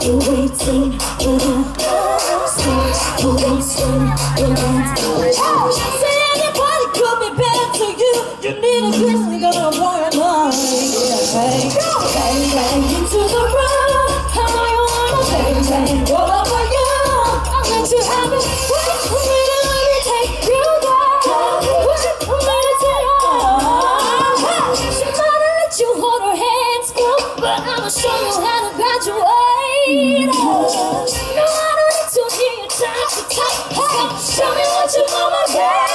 Say anybody could be better to you. You need a kiss, we gonna blow your mind. Bang, bang into the room. How you wanna bang, bang all over you. I'll let you have it. Wait for me to let me take you down. Wait for me to take you on. She might let you hold her hands, but I'ma show you how to graduate. No, I don't need to hear you talk to talk. Hey, show me what you mama gave.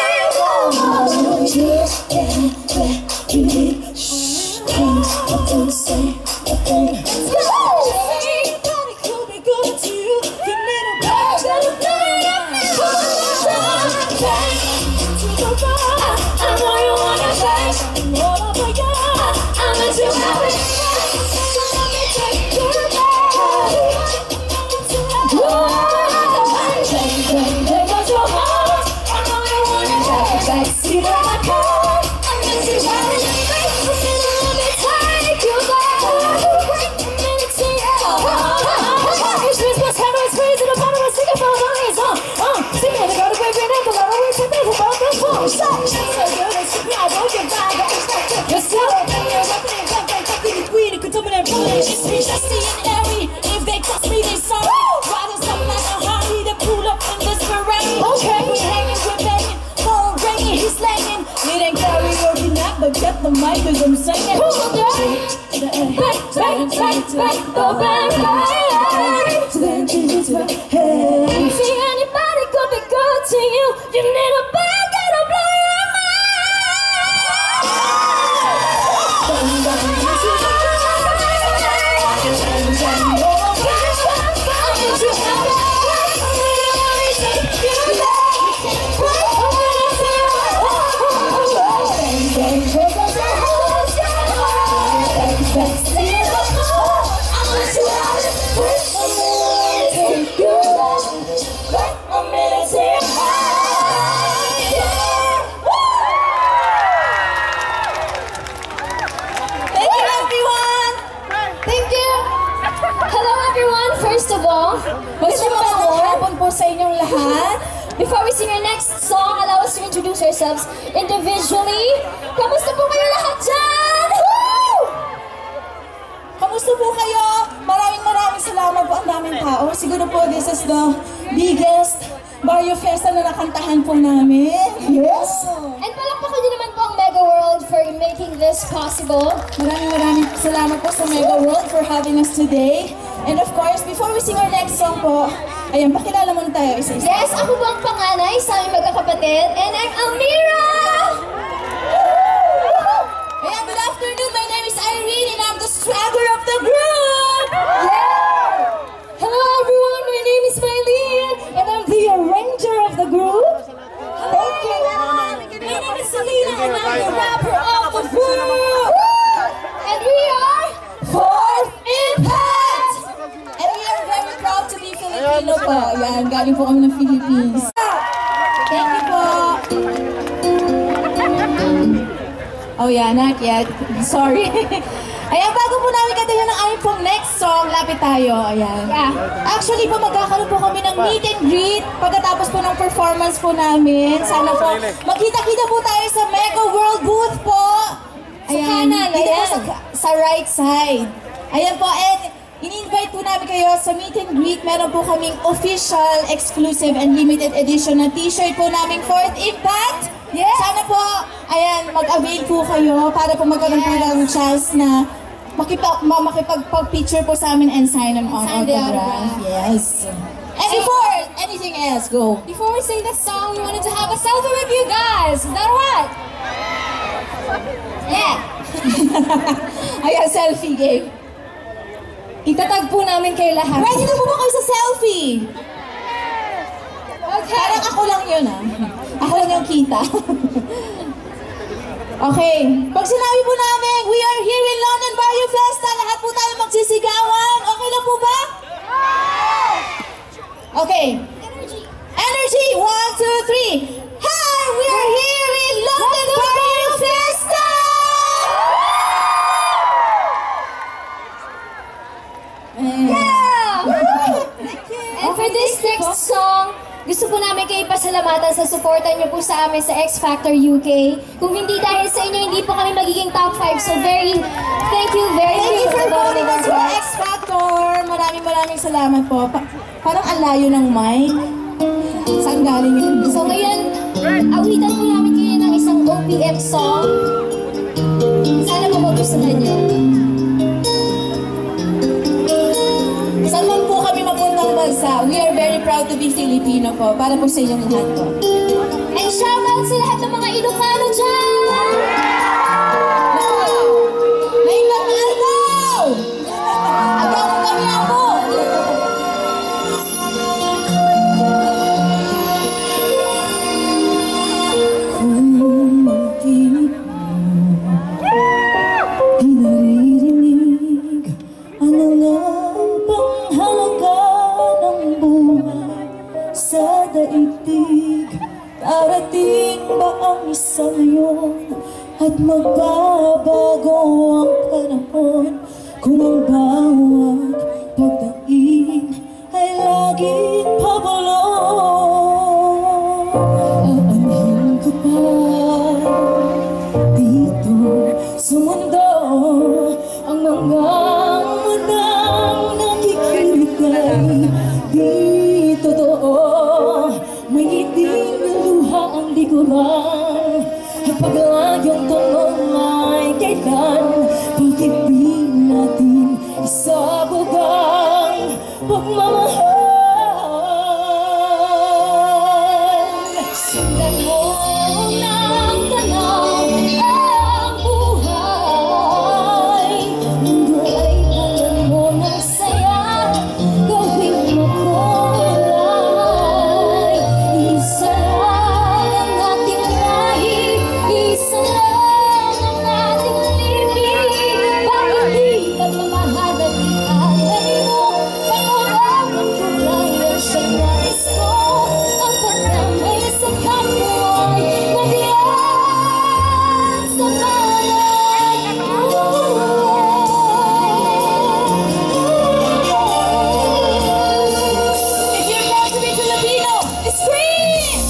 If they touch me, they sorry. Riding something like a Harley, they pull up in this Ferrari. Okay, we hanging, we're banging, phone ringing, he's slanging. It ain't karaoke now, but get the mic 'cause I'm singing. Bang, bang, bang, bang, the bang, bang. See anybody could be good to you. You need a bag and a blow your sa inyong lahat. Before we sing our next song, allow us to introduce ourselves individually. Kamusta po kayo lahat dyan? Woo! Kamusta po kayo? Maraming salamat po, ang daming tao. Siguro po this is the biggest Barrio Fiesta na nakantahan po namin. Yes! And palakpakan niyo naman po ang Mega World for making this possible. Maraming salamat po sa Mega World for having us today. And of course, before we sing our next song po, ayan, pakilala muna tayo isa-isa. Yes, ako po ang panganay sa aming magkakapatid, and I'm Almira! Ayan, good afternoon, my name is Irene, and I'm the swagger of the group! Yeah! Hello everyone, my name is Maylene, and I'm the arranger of the group. Thank you! My name is Selena, and I'm the rapper of the group! And we are Fourth Impact! And we are very proud to be Filipino po. Ayan, galing po kami ng Philippines. Thank you po. Oh yeah, not yet. Sorry. Ayan, bago po namin katayo ng aming pong next song, lapit tayo. Ayan. Yeah. Actually po, magkakaroon po kami ng meet and greet pagkatapos po ng performance po namin. Sana po, magkita-kita po tayo sa Mega World booth po. Ayan, dito po sa right side. Ayan po, and in-invite po namin kayo sa meet and greet. Meron po kaming official, exclusive, and limited edition na t-shirt po naming Fourth Impact. Yes. Sana po, ayan, mag-avail po kayo para po magkaroon po ng chance na makipag-picture po sa amin and sign an autograph. Yes. And before anything else, go. Before we sing this song, we wanted to have a selfie with you guys. Is that alright? Yeah. Ayan, selfie game. Itatag po namin kayo lahat. Ready na po ba kayo sa selfie? Okay. Parang ako lang yun Ako lang yung kita. Okay. Pag sinabi po namin, we are here in London Barrio Fiesta, lahat po tayo magsisigawan. Okay lang po ba? Okay. Energy. 1, 2, 3. Hi! We are here in London Barrio Fiesta! Yeah! With this next song, gusto po namin kayo pasalamatan sa suporta niyo po sa amin sa X Factor UK. Kung hindi dahil sa inyo, hindi po kami magiging top 5. So thank you very much. Thank you for voting us for X Factor. Maraming salamat po. Parang ang layo ng mic. Saan galing yun? So ngayon, awitan po namin kayo ng isang OPM song. Sana po magustuhan niyo. Saan man po kami mapuntang bansa, we are very proud to be Filipino po. Para po sa inyong lahat po. And shout out sa lahat ng mga Ilocano dyan! May agaw! Agaw mo kami ako! Kung magtinig mo, di naririnig ang nangang panghalaga ng buhay sa daigdig. Darating ba ang isang yun at magbabago ang panahon kung ang bawat pagdaing ay laging pabulong? Aanhin ko pa dito sa mundo ang mga matang nakikinig ay di totoo. May iting na luha ang likuran at paglayong tanong ay kailan. Bakit di natin isabog ang pagmamahal? Sundan mo ng tanaw ang buhay. Mundo ay bulan mo ng saya, gawin mo kulay. Isa lang ang ating lahi, isa lang ang ating libing. Bakit di pagmamahal at ialay mo? Pag-urang ang kulay ang siyang nais ko. Ang pagdamay sa kapwa ay nabiyan sa palad mo. If you're proud to be Filipino, scream!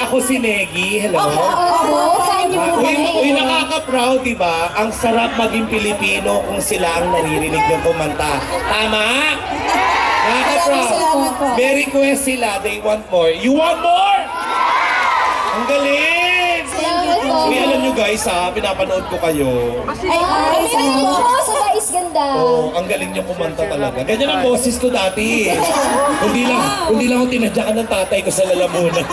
Ako si Negi. Hello. Ako, niyo po Uy, nakaka-proud, di ba? Ang sarap maging Pilipino kung sila ang naririnig ng kumanta. Tama? Nakaka-proud. May request sila, they want more. You want more? Ang galing! Uy, alam nyo guys ha, pinapanood ko kayo. Ay, sa Guys Ganda. Oo, ang galing nyo kumanta talaga. Ganyan ang boses ko dati. Hindi lang ako tinadyakan ng tatay ko sa lalamunan.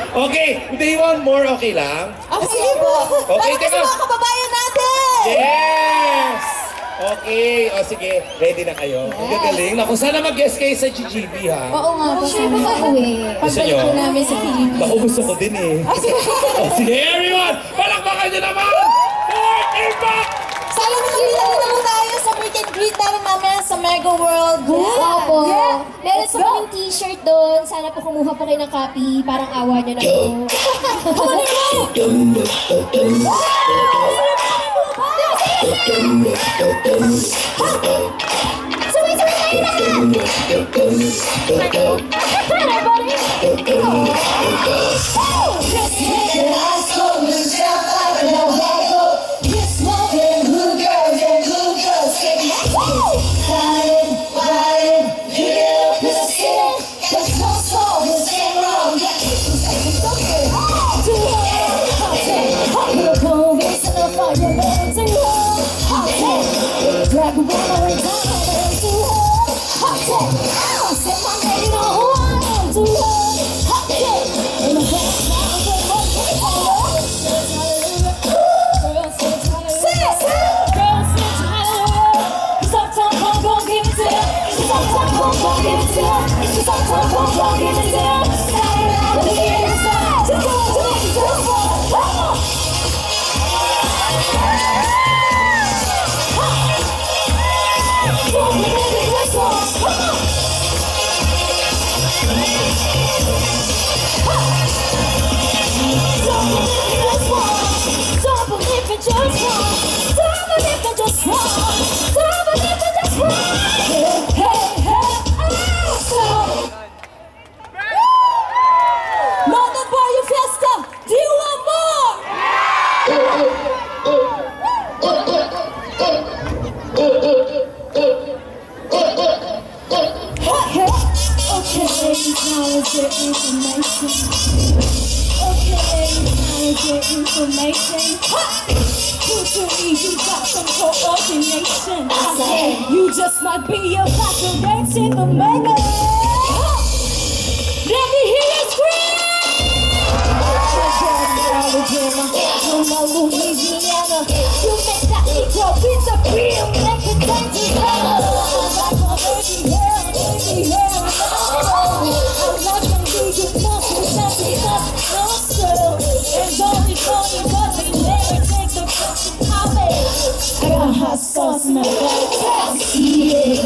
Okay, they want more, okay lang? Sige po. Okay, teka. Mga kababayan natin! Yes! Okay, o sige, ready na kayo. Ang gagaling. Naku, sana mag-guest kayo sa GGB ha. Oo nga po. Sure po uwi. Gusto nyo? Pagbalik po namin sa Pilipinas. Naku, gusto ko din eh. O sige, everyone! Palakpakan nyo naman! For Impact! Sana makikita na naman tayo sa meet and greet namin mamaya sa Mega World. Opo. Meron po kaming t-shirt doon. Sana po kumuha po kayo ng copy. Parang awa nyo na po. Sabay-sabay tayo You just might be a factor dancing the mega. Let me hear you scream. From Louisiana, you make that Negro disappear, make it dance together. I like my baby hair, baby hair. I like my baby muscle, sassy, no sir. And only but they never take the question I made. I got hot sauce in my bag. Yeah,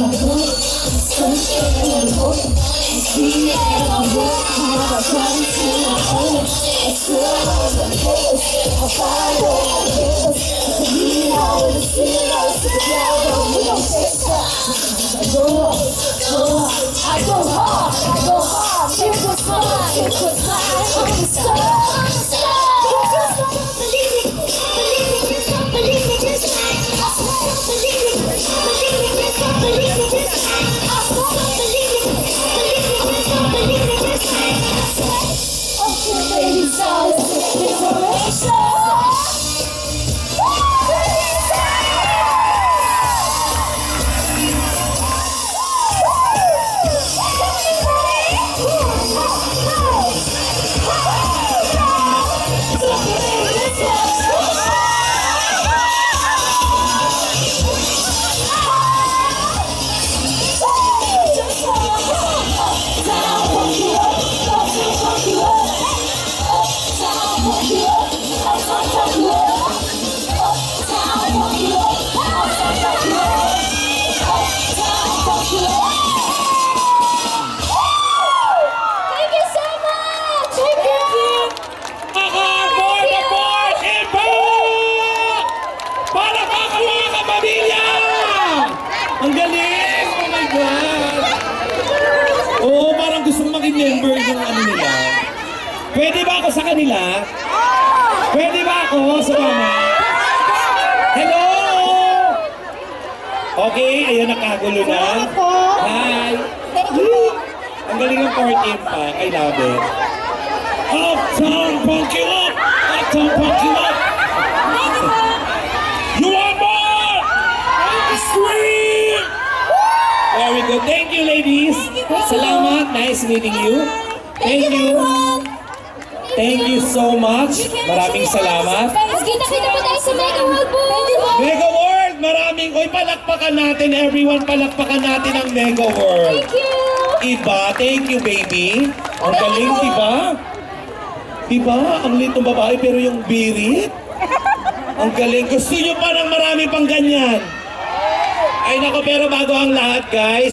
ako, sumama. Hello! Okay, ayan, nakagulo na. Hi! Ang galing ng part-in pa. I love it. Uptown Punk you up! Uptown Punk you up! You want more? Scream! Very good. Thank you, ladies. Salamat. Nice meeting you. Thank you. Thank you so much. Maraming salamat. Kita-kita pa tayo sa Mega World po. Mega World! Maraming... Uy, palakpakan natin, everyone. Palakpakan natin ang Mega World. Thank you. Iba, thank you, baby. Ang galing, diba? Diba? Ang liit ng babae, pero yung birit. Ang galing. Gusto nyo pa ng marami pang ganyan. Ay, nako, pero bago ang lahat, guys.